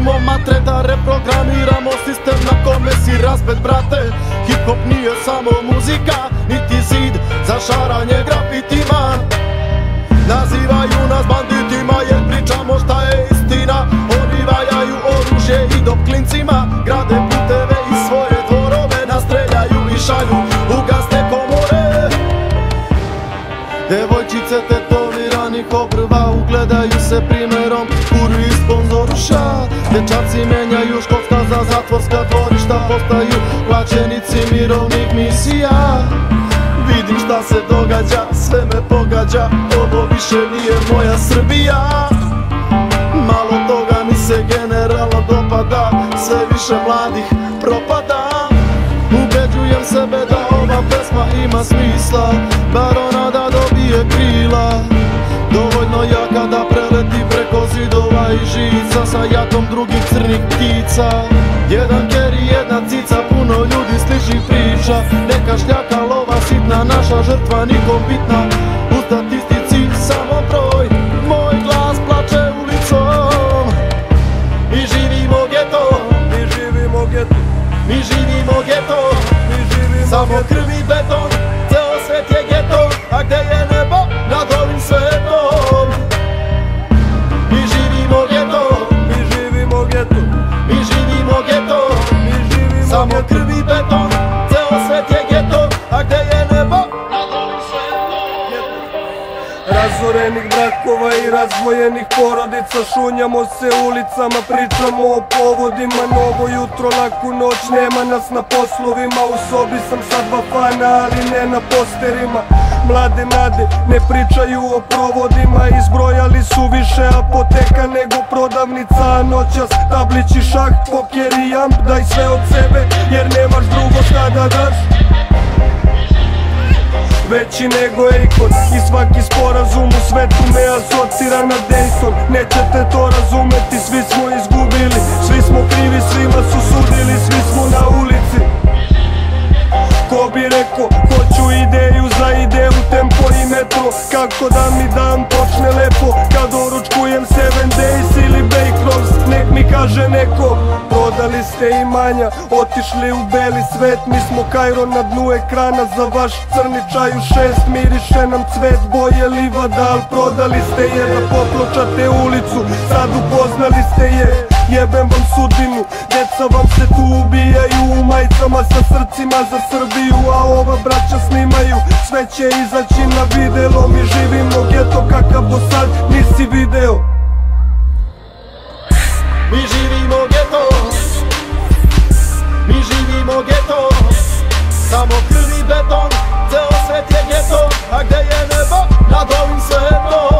Pustimo matre da reprogramiramo sistem na kome si razbet, brate. Hip-hop nije samo muzika, niti zid za šaranje grafitima. Nazivaju nas banditima jer pričamo šta je istina. Oni valjaju oružje i dok klincima grade puteve i svoje dvorove nastreljaju i šalju u gasne komore. Devojčice tetoviranih obrva ugledaju se primerom, kurvi sponzoruša. Dečaci menjaju školska za zatvorska dvorišta, postaju plaćenici mirovnih misija. Vidim šta se događa, sve me pogađa, ovo više nije moja Srbija. Malo toga mi se generalno dopada, sve više mladih propada. Ubeđujem sebe da ova pesma ima smisla, bar ona da dobije krila. Dovoljno jaka da preleti preko zidova i žica sa jakom drugih crnih ptica. Jedan keri, jedna cica, puno ljudi sličnih priča. Neka šljaka, lova, sitna, naša žrtva nikom bitna. U statistici samo broj, moj glas plače ulicom. Mi živimo geto, mi živimo geto, mi živimo geto, mi živimo samo krv i beton, ceo svet je geto. A gde je nebo nad ovim svetom? Mi živimo geto, mi živimo geto, mi živimo geto, mi živimo samo geto. krv i beton, ceo svet je geto. A gde je nebo nad ovim svetom? Razorenih brakova i razdvojenih porodica, šunjamo se ulicama, pričamo o povodima. Novo jutro, laku noć, nema nas na poslovima. U sobi sam sa dva fana, ali ne na posterima. Mlade nade ne pričaju o provodima, izbrojali su više apoteka nego prodavnica. A noćas tablići, šah, poker i jamp, daj sve od sebe jer nemaš drugo šta da daš. Veći nego Akon i svaki sporazum u svetu me asocira na Dayton. Nećete to razumeti, svi smo izgubili, svi smo krivi, svima su sudili, svi smo na ulici. Ko bi rekao, hoću ideju za ideju, tempo i metro. Kako da mi dan počne lepo, kad doručkujem 7 Days ili Bake Rolls, nek mi kaže neko. Prodali ste imanja, otišli u beli svet, mi smo Kairo na dnu ekrana, za vaš crni čaj u 6, miriše nam cvet boje livada. Al prodali ste je da popločate ulicu, sad upoznali ste je. Jebem vam sudbinu, deca vam se tu ubijaju u majicama sa srcima za Srbiju. A ova braća snimaju, sve će izaći na videlo. Mi živimo geto kakav do sad nisi video. Mi živimo geto, mi živimo geto, samo krv i beton, ceo svet je geto. A gde je nebo nad ovim svetom?